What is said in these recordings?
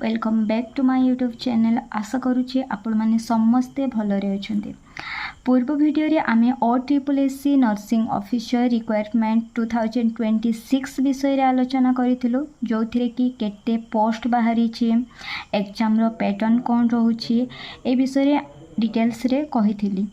Welcome back to my YouTube channel. आशा करुँचे आपण मैंने समस्ते भलरे अछंती। पूर्व वीडियो रे आमे OSSC नर्सिंग ऑफिसर रिक्वायरमेंट 2026 विषय रे आलोचना करिथिलु, जो थिरे कि केते पोस्ट बाहरी छि, एग्जाम रो पैटर्न कोन रहउछि ए विषय रे डिटेल्स रे कहिथिली।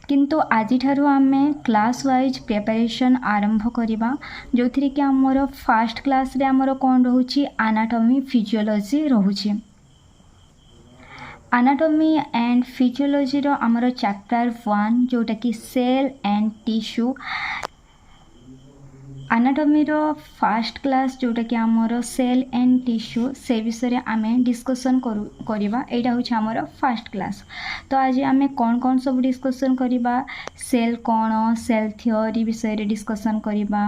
किंतु आज ठारू आमे क्लास वाइज प्रिपरेशन आरंभ करिबा, जो थिरे कि हमर फर्स्ट क्लास रे हमर कोन रहउछि एनाटॉमी फिजियोलॉजी रहउछि। एनाटॉमी एंड फिजियोलॉजी रो हमर चैप्टर 1 जोटा कि सेल एंड टिश्यू। एनाटॉमी रो फर्स्ट क्लास जोटा कि हमर सेल एंड टिश्यू से विषय आमे डिस्कशन करिबा। एटा होछि हमर फर्स्ट क्लास। तो आज आमे कोन कोन सब डिस्कशन करिबा, सेल कोन, सेल थ्योरी विषय रे डिस्कशन करिबा,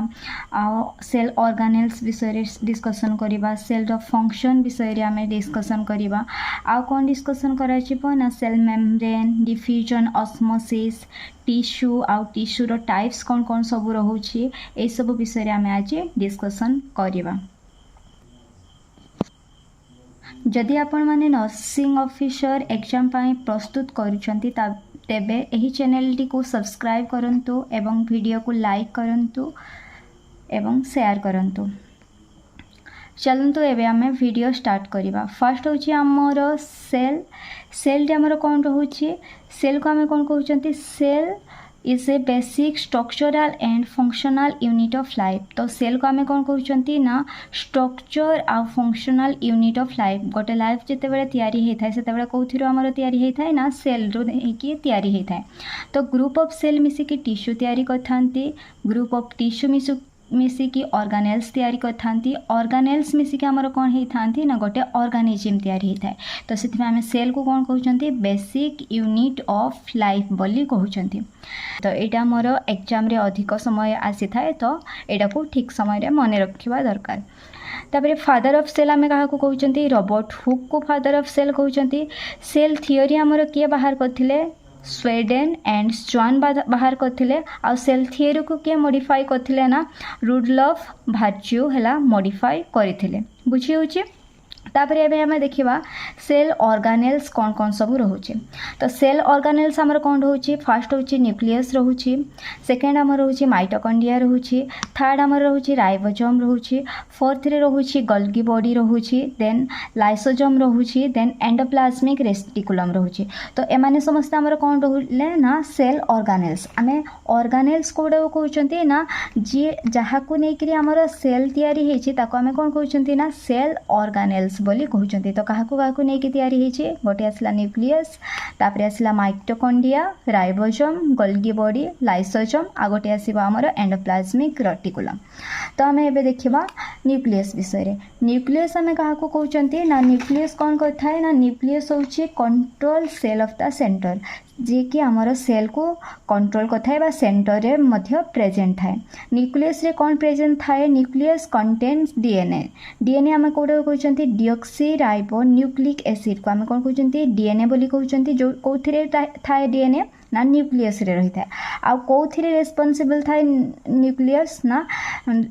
आ सेल ऑर्गेनेल्स विषय रे डिस्कशन करिबा, सेल रो फंक्शन विषय रे आमे डिस्कशन करिबा। आ कोन डिस्कशन करा छिबो ना cell membrane, diffusion, osmosis, tissue आ टिश्यू रो टाइप्स कोन कोन सब रहउछि ए सब विषय रे आमे आज डिस्कशन करिबा। जदि आपण माने नर्सिंग ऑफिसर एग्जाम पाई प्रस्तुत करूछंती तेबे एही चैनल टी को सब्सक्राइब करंतु एवं वीडियो को लाइक करंतु एवं शेयर करंतु। चलंतु एबे आमे वीडियो स्टार्ट करिबा। फर्स्ट होछि हमर सेल रे हमर कोन रहउछि, सेल को आमे कोन कहउछंती, cell is a basic structural and functional unit of life. तो सेल को आमे कोन कहउछंती ना स्ट्रक्चर आ फंक्शनल यूनिट ऑफ लाइफ। गोटे लाइफ जेते बेले तयारी हेथाय सेते बेले कोथिरो हमर तयारी हेथाय ना सेल रो हेकी तयारी हेथाय। तो ग्रुप ऑफ सेल मिसी कि टिश्यू तयारी करथांती, ग्रुप ऑफ टिश्यू मिसी कि ऑर्गेनेल्स तयारी करथांती, ऑर्गेनेल्स मिसी कि हमर कोन हेथांती ना गोटे ऑर्गेनिज्म तयारी हेथाय। तो सेति आमे सेल को कोन कहउछंती, बेसिक यूनिट ऑफ लाइफ बोली कहउछंती। तो एटा मोर एग्जाम रे अधिक समय आसी थाए, तो एटा को ठीक समय रे मने रखिबा दरकार। तापरे फादर ऑफ सेल आमे काहा को कहउछंती, रॉबर्ट हुक को फादर ऑफ सेल कहउछंती। सेल थ्योरी हमर किए बाहर करथिले, स्वेडेन एंड स्वान बाहर करथिले। आ सेल थ्योरी को के मॉडिफाई करथिले ना रुडलफ भार्च्यू हला मॉडिफाई करथिले। बुझी होची। तापरे एबे हमें देखिबा सेल ऑर्गेनेल्स कोन कोन सब रहउची। तो सेल ऑर्गेनेल्स हमर कोन रहउची, फर्स्ट होची न्यूक्लियस रहउची, सेकंड हमर रहउची माइटोकॉन्ड्रिया रहउची, थर्ड हमर रहउची राइबोसोम रहउची, फोर्थ रे रहउची गोल्गी बॉडी रहउची, देन लाइसोसोम रहउची, देन एंडोप्लाज्मिक रेटिकुलम रहउची। तो एमाने समस्त हमर कोन रहले ना सेल ऑर्गेनेल्स। आमे ऑर्गेनेल्स कोडा कहउचंती ना जे जहा को नै करी हमर सेल तयारी हेची ताको आमे कोन कहउचंती ना सेल ऑर्गेनेल्स बोली कहउचंती। तो काहाकू नै कि तयारी हेची, गोटे आसला न्यूक्लियस, तापरे आसला mitochondria, ribosome, Golgi body, lysosome, आ गोटे आसीबा हमर एंडोप्लाज्मिक रेटिकुलम। तो आमे एबे देखिबा न्यूक्लियस विषय रे। न्यूक्लियस आमे काहाकू कहउचंती ना न्यूक्लियस कोन करथाय ना न्यूक्लियस होची control cell of the centre, जे कि हमर सेल को कंट्रोल करथाय बा सेंटर रे मध्य प्रेजेंट थाए। न्यूक्लियस रे कोन प्रेजेंट थाए, न्यूक्लियस कंटेन्स डीएनए। डीएनए आमे कोडा कहउचंती डिऑक्सी राइबो न्यूक्लिक एसिड को आमे कोन कहउचंती डीएनए बोली कहउचंती। जो कोथिरे थाए डीएनए ना न्यूक्लियस रे रही थाए। आ कोथिरे रेस्पोंसिबल थाए न्यूक्लियस ना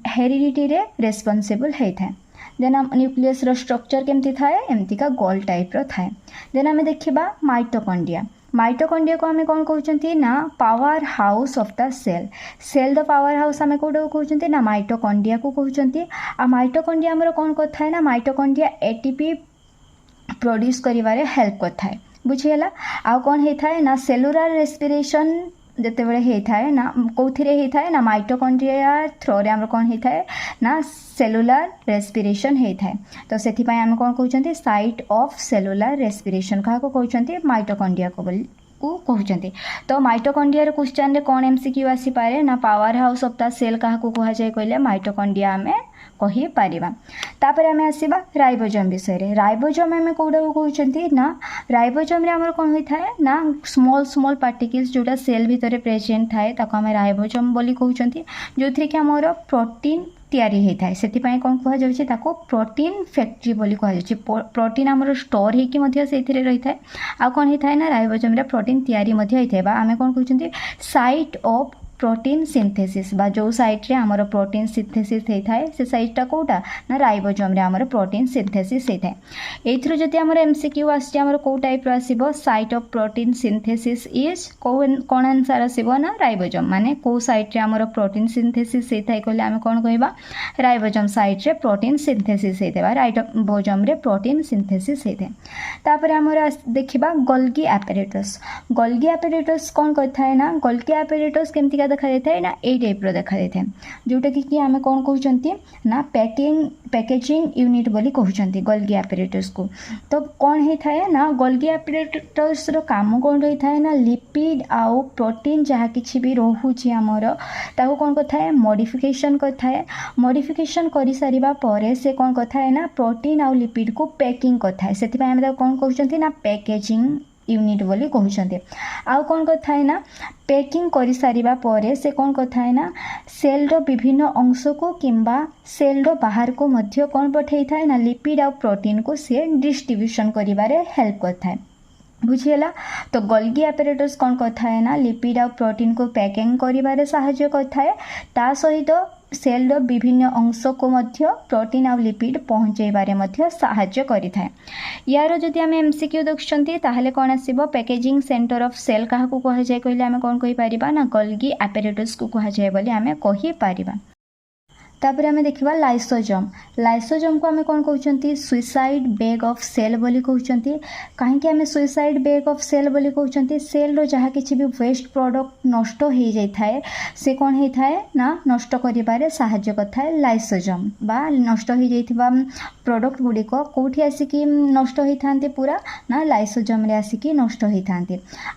हेरिडिटी रे रेस्पोंसिबल हे थाए। देन न्यूक्लियस रो स्ट्रक्चर केमती थाए, एमती का गोल टाइप रो थाए। देन आमे देखिबा माइटोकॉन्ड्रिया। माइटोकॉन्ड्रिया को आमे कोन कहउचंती ना power house of the cell. Cell the power house आमे कोडा कहउचंती ना माइटोकॉन्ड्रिया को कहउचंती। आ माइटोकॉन्ड्रिया हमर कोन करथाय ना माइटोकॉन्ड्रिया एटीपी प्रोड्यूस करिवारे हेल्प करथाय। बुझियला। आ कोन हेथाय ना सेलुलर रेस्पिरेशन जेते बेले हेथाय ना कोथिरे हेथाय ना माइटोकॉन्ड्रिया थ्रो रे हमर कोन हेथाय ना सेलुलर रेस्पिरेशन हेथाय। तो सेथि पय हम कोन कहउचंती साइट ऑफ सेलुलर रेस्पिरेशन काहा को कहउचंती माइटोकॉन्ड्रिया को बोली को कहउचंती। तो माइटोकॉन्ड्रिया रे क्वेश्चन रे कोन एमसीक्यू आसी पारे ना power house of the cell काहा को कहा जाय कहले माइटोकॉन्ड्रिया हमें कहि पारिबा। तापर हमें आसीबा राइबोसोम विषय रे। राइबोसोम हमें कोडा कहउचंती ना राइबोसोम रे हमर कोन होई थाए ना स्मॉल पार्टिकल्स जोटा सेल भीतर प्रेजेंट थाए ताको हमें राइबोसोम बोली कहउचंती। जोथि कि हमर प्रोटीन तयारी होता है से कौन कह प्रोटीन फैक्ट्री बोली कह प्रोटीन आमर स्टोर होती से रही है आ कौन होता है ना राइबोसोम प्रोटीन तयारी होता है आम कौन कहते साइट ऑफ प्रोटीन सिंथेसिस बा जो साइट रे हमर प्रोटीन सिंथेसिस होता है से साइटटा कोटा ना राइबोसोम रे हमर प्रोटीन सिंथेसिस होता है। एथरो जदि हमर एमसीक्यू आसी हमर को टाइप रो आसीबो site of protein synthesis is कोन आंसर आसीबो ना राइबोसोम माने को साइट रे हमर प्रोटीन सिंथेसिस होता है कहले हम कोन कहबा राइबोसोम साइट रे प्रोटीन सिंथेसिस होता है राइबोसोम रे प्रोटीन सिंथेसिस होता है। तापर हमर देखिबा गोल्गी एपेरेटस। गोल्गी एपेरेटस कौन करता है ना गोल्गी एपेरेटस केमती का देखा देता है ना ए टाइप रो देखा देता है जोटा कि आम कौन कहते ना पैकेजिंग यूनिट बोली कहते गोल्गी एपेरेटस को। तो कौन होता है ना गोल्गी एपेरेटस रो काम कौन होता है ना लिपिड आउ प्रोटीन जहाँ किसी भी रोचे आमर ताको कौन करता है मॉडिफिकेशन करता है। मॉडिफिकेशन कर सारिबा परे से कौन करता है ना प्रोटीन आउ लिपिड को पैकिंग करता है से आम कौन कहते ना पैकेजिंग यूनिट बोली कहते। आउ कौन कथा है ना पैकिंग कर सारिबा परे से कौन कथा है ना सेल रो विभिन्न अंश को किंबा सेल रो बाहर को मध्य कौन पठे था ना लिपिड आउ प्रोटीन को से डिस्ट्रीब्यूशन करिबारे हेल्प करता है बुझीगला। तो गोल्गी एपेरेटस कौन कथा है ना लिपिड आउ प्रोटीन को पैकिंग करिबारे सहायता करता है ता सहित सेल रो विभिन्न अंश को मध्य प्रोटीन आउ लिपिड पहुँचाइबारे मध्य सहायता करिथाय। यार जदि आम एमसीक्यू देखुछंती ताहले कोन आसीबो पैकेजिंग सेंटर ऑफ सेल काहा को कहा जाय कहले आम कोन कहि परिबा ना गोल्गी एपेरेटस को कहा जाय बोली आम कहि परिबा। तापर आम देखा लाइसोजोम। लाइसोजोम को आम कौन कहते सुइसाइड बैग ऑफ सेल बोली कहते। कहीं आम सुइसाइड बैग ऑफ सेल बोली कहते सेल रो जहाँ किसी भी वेस्ट प्रोडक्ट नष्ट हो जाए से कौन होता है ना नष्ट करिबारे सहायता करता है लाइसोजोम बा नष्ट हो जाइथिबा प्रोडक्ट गुड़िक कौटी आसिकी नष्ट होता पूरा ना लाइसोजोम रे आसिकी नष्ट होता।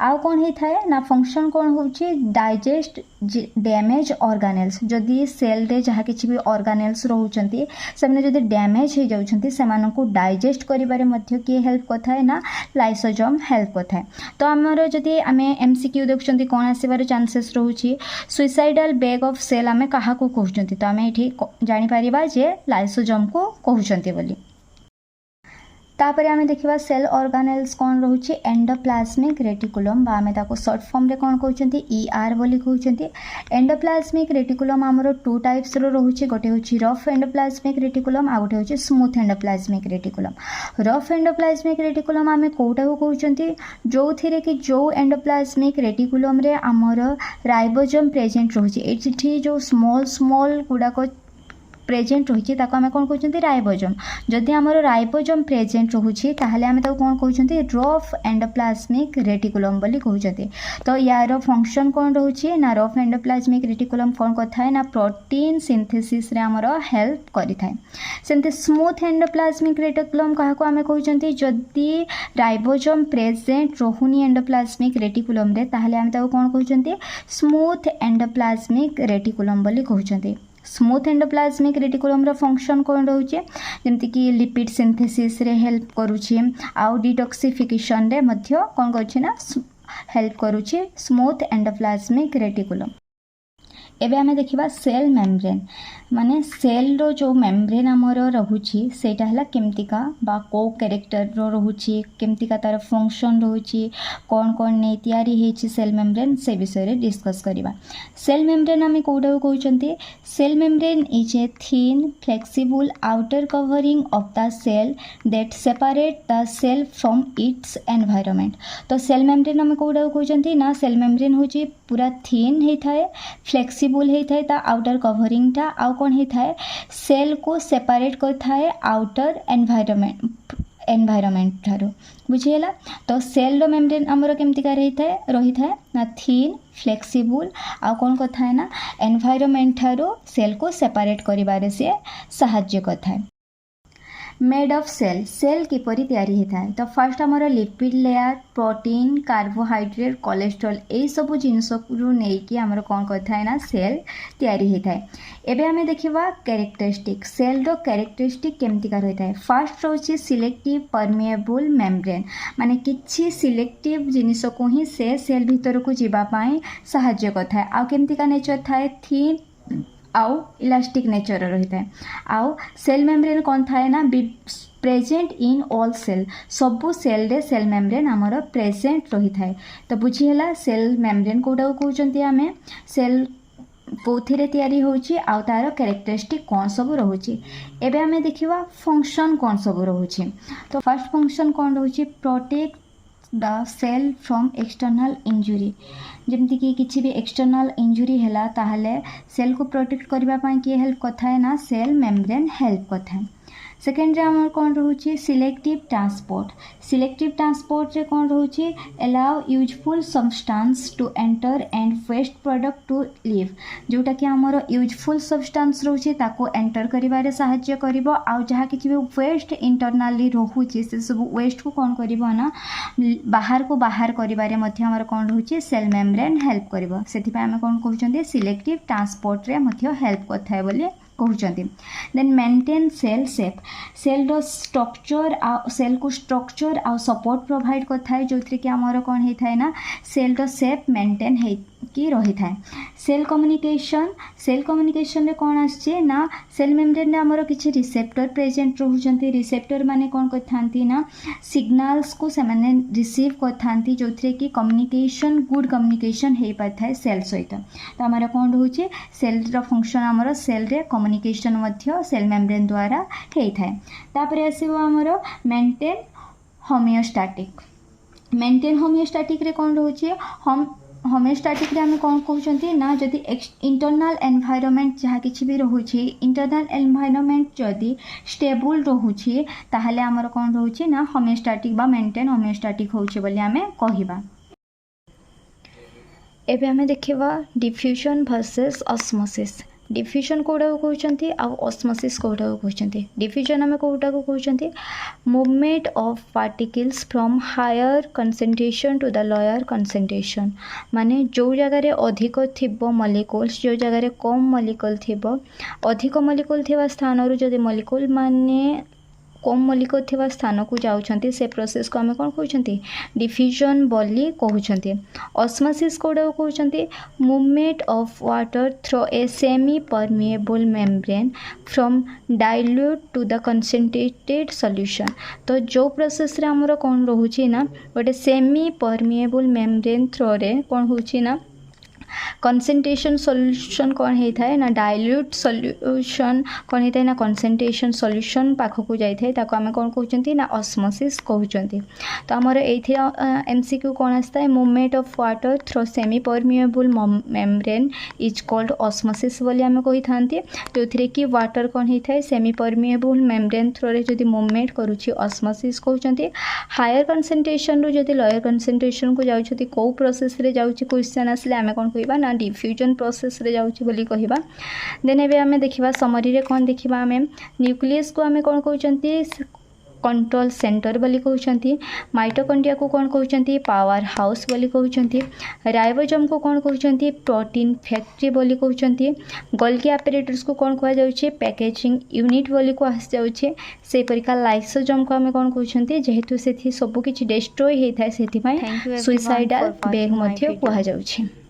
आउ कौन होता है ना फंक्शन कौन होची डाइजेस्ट डैमेज ऑर्गेनेल्स जदि सेल रे जहाँ किसी ऑर्गेनेल्स रोचंती से जदि डैमेज हो जाउछंती सेमानन को डाइजेस्ट करिबारे मध्य किए हेल्प करता है ना लाइसोजोम हेल्प करता है। तो आमर जदि आमे एमसीक्यू देखुछंती कोन आसीबार चांसेस रहउछि सुइसाइडल बैग ऑफ सेल आमे काहा को कहउछंती तो आमे एठी जानि परिबा जे लाइसोजोम को कहउछंती बोली। तापर आम देखा सेल ऑर्गेनेल्स कौन रोचे एंडोप्लाज्मिक रेटिकुलम बा आमे ताको शॉर्ट फॉर्म रे कौन कहउछंती ईआर बोली कहउछंती। एंडोप्लाज्मिक रेटिकुलम आमर टू टाइप्स रो रोचे गोटे होची रफ एंडोप्लाज्मिक रेटिकुलम आ गोटे होची smooth endoplasmic reticulum. Rough endoplasmic reticulum आमे कोटा को कहउछंती जो थिरे कि जो एंडोप्लाज्मिक रेटिकुलम रे आमर राइबोसोम प्रेजेंट रोचे एठी जो स्मॉल गुडाको प्रेजेंट रही आम कौन कहते राइबोसोम। जदि आमर राइबोसोम प्रेजेंट रोचे ताहले आम कौन कहते रफ एंडोप्लाज्मिक रेटिकुलम बोली कहते। तो यार फंक्शन कौन रोचे ना रफ एंडोप्लाज्मिक रेटिकुलम कौन करता है ना प्रोटीन सिंथेसिस रे आमर हेल्प करिथाय। सेमते स्मूथ एंडोप्लाज्मिक रेटिकुलम काहा को आम कहते जदि राइबोसोम प्रेजेंट रोहुनी एंडोप्लाज्मिक रेटिकुलम रे ताहले आम कौन कहते स्मूथ एंडोप्लाज्मिक रेटिकुलम बोली कहते। स्मूथ एंडोप्लाज्मिक रेटिकुलम रो फंक्शन कौन रोचे जमती कि लिपिड सिंथेसिस रे हेल्प करूची आउ डिटॉक्सिफिकेशन रे मध्य कौन करूची ना हेल्प करूची स्मूथ एंडोप्लाज्मिक रेटिकुलम। एबे आमे देखिबा सेल मेम्ब्रेन माने सेल रो जो मेम्ब्रेन आमर रहुची सेटा हला केमतिका बा को कैरेक्टर रो रहुची केमतिका तार फंक्शन रहुची कौन कौन नै तयारी हेची सेल मेम्ब्रेन से विषय रे डिस्कस करिबा। सेल मेम्ब्रेन आमे कोडा कहउचंती cell membrane is a thin flexible outer covering of the cell that separate the cell from its environment. तो सेल मेम्ब्रेन आमे कोडा कहउचंती ना सेल मेम्ब्रेन होची पूरा थिन हेथाय फ्लेक्सिबल हेथाय ता आउटर कवरिंग ता आउ कौन होता है सेल को सेपरेट करता है आउटर एनवायरनमेंट ठारो बुझीगला। तो सेल रो मेम्ब्रेन आमर केमतिका रही था ना थिन फ्लेक्सिबल आ कौन कथा है ना एनवायरनमेंट ठारो सेल को सेपरेट करिबारे से सहायता करता है। मेड ऑफ सेल सेल किपरि तयारी होता है तो फर्स्ट आमर lipid layer protein carbohydrate cholesterol यही सब जिनस नहीं आमर कौन करता है ना सेल तयारी होता है। एबे आमे देखिबा कैरेक्टरिस्टिक सेल रो कैरेक्टरिस्टिक केमतिका रहता है। फर्स्ट रोची सिलेक्टिव परमिएबल मेम्ब्रेन माने किछि सिलेक्टिव जिनिस को ही से सेल भीतर को जीवा पाए सहायता करता है। आउ केमतिका नेचर थाए थिन आउ इलास्टिक नेचर रही है। आउ सेल मेम्ब्रेन कौन थाए ना प्रेजेंट इन ऑल सेल सबू सेल रे सेल मेम्ब्रेन आमर प्रेजेंट रही है। तो बुझीगला सेल मेम्ब्रेन कोटा कहते आमे सेल कोथिरे तैयारी होची आउ तार कैरेक्टरिस्टिक कौन सब रोचे। एबे आमे देखिवा फंक्शन कौन सब रोचे। तो फर्स्ट फंक्शन कौन रोचे, protect the cell from external injury. जमती कि किसी भी एक्सटर्नल इंजुरी हैला ताहले सेल को प्रोटेक्ट करबा पाई किए हेल्प करता है ना, सेल मेम्ब्रेन हेल्प करता है। सेकेंड रे हमर कौन रोचे, सिलेक्टिव ट्रांसपोर्ट। सिलेक्टिव ट्रांसपोर्ट रे कौन रोचे, allow useful substance to enter and waste product to leave. जोटा कि हमर यूजफुल सब्सटेंस रोचे ताको एंटर करिवारे सहाय्य करिवो, आउ जहाँ किछि भी वेस्ट इंटरनली रोहुचे से सब वेस्ट को कौन करिवो ना बाहर को बाहर करिवारे मध्य हमर कौन रोचे, सेल मेम्ब्रेन हेल्प करिवो। सेथि पय हम कौन कहउचंदी, सिलेक्टिव ट्रांसपोर्ट रे मध्य हेल्प करथाय बोली कहउचंदी। Then maintain cell shape. Cell रो स्ट्रक्चर आ सेल को स्ट्रक्चर आ सपोर्ट प्रोवाइड करथाय, जोथि कि हमर कोन हे थाय ना सेल रो शेप मेंटेन हे कि रही थाय। Cell communication. सेल कम्युनिकेशन रे कोन आछे ना सेल मेम्ब्रेन रे हमर किछि रिसेप्टर प्रेजेंट रहउचंती। रिसेप्टर माने कोन करथांती ना सिग्नल्स को से माने रिसीव करथांती, जोथि कि कम्युनिकेशन गुड कम्युनिकेशन हे पाथाय सेल सहित। तो हमर कोन रहउचे, सेल रो फंक्शन हमर सेल रे कम्युनिकेशन मध्य सेल मेम्ब्रेन द्वारा हे थाय। तापरे आसीबो हमर मेंटेन होमियोस्टैटिक। मेंटेन होमियोस्टैटिक रे कोन रहउचे, हम होमियोस्टैटिक रे हम कौन कहते ना जदि इंटरनल एनवायरनमेंट जहाँ किसी भी रोचे, इंटरनल एनवायरनमेंट जदि स्टेबल रोचे ताहले हमर कौन रोचे ना होमियोस्टैटिक बा मेंटेन होमियोस्टैटिक होचे बोली आमे कहिबा। एबे आमे देखिबा डिफ्यूजन वर्सेस ऑस्मोसिस। डिफ्यूजन कोड़ा को कहउचंती आ ऑस्मोसिस कोड़ा को कहउचंती। डिफ्यूजन हमें कोड़ा को कहउचंती, movement of particles from higher concentration to the lower concentration. माने जो जगह रे अधिक थिबो मॉलिक्यूल्स, जो जगह रे कम मॉलिक्यूल थिबो, अधिक मॉलिक्यूल थिबा स्थान रु जदि मॉलिक्यूल माने कम मॉलिक्यूल थिबा स्थान को जाउछंती से प्रोसेस को हमें कोन कहउछंती, डिफ्यूजन बोली कहउछंती। ऑस्मोसिस कोड़ा को कहउछंती, movement of water through a semi permeable membrane from dilute to the concentrated solution. तो जो प्रोसेस रे हमरो कोन रहउची ना गोटे सेमी परमिएबल मेम्ब्रेन थ्रू रे कोन होउची ना कंसंट्रेशन सॉल्यूशन कौन होता है ना डाइल्यूट सॉल्यूशन कौन होता है ना कंसंट्रेशन सॉल्यूशन पाखक जाए ताको आम कौन कहते ना ऑस्मोसिस कहते। तो आमर ये एमसीक्यू कौन आसता है, movement of water through semi permeable membrane is called osmosis बोली आम कही था, जो थी कि वाटर कौन होता है सेमी परमिएबल मेम्ब्रेन थ्रू रे जदि मूवमेंट करुच्ची ऑस्मोसिस कहते। हायर कंसंट्रेशन रु जदि लोअर कंसंट्रेशन को जाउछती को प्रोसेस रे जाउछी क्वेश्चन आसले आम कौन कहबा ना डिफ्यूजन प्रोसेस रे जाउछी बोली कहबा। देन एबे आमे देखिबा समरी रे कौन देखिबा, आमे न्यूक्लियस को आमे कौन कहउचंती कंट्रोल सेंटर बोली कहउचंती। माइटोकॉन्ड्रिया को कौन कहउचंती पावर हाउस बोली कहउचंती। राइबोसोम को कौन कहउचंती प्रोटीन फैक्ट्री बोली कहउचंती। गोल्गी अपैरेटस को कौन कहा जाउछे पैकेजिंग यूनिट बोली कहा जाउछे। से परिका लाइसोसोम को आमे कौन कहउचंती जेहेतु सेथि सब किछि डिस्ट्रॉय हेइ थाए सेथि पय सुइसाइडल बैग मध्य कहा जाउछे।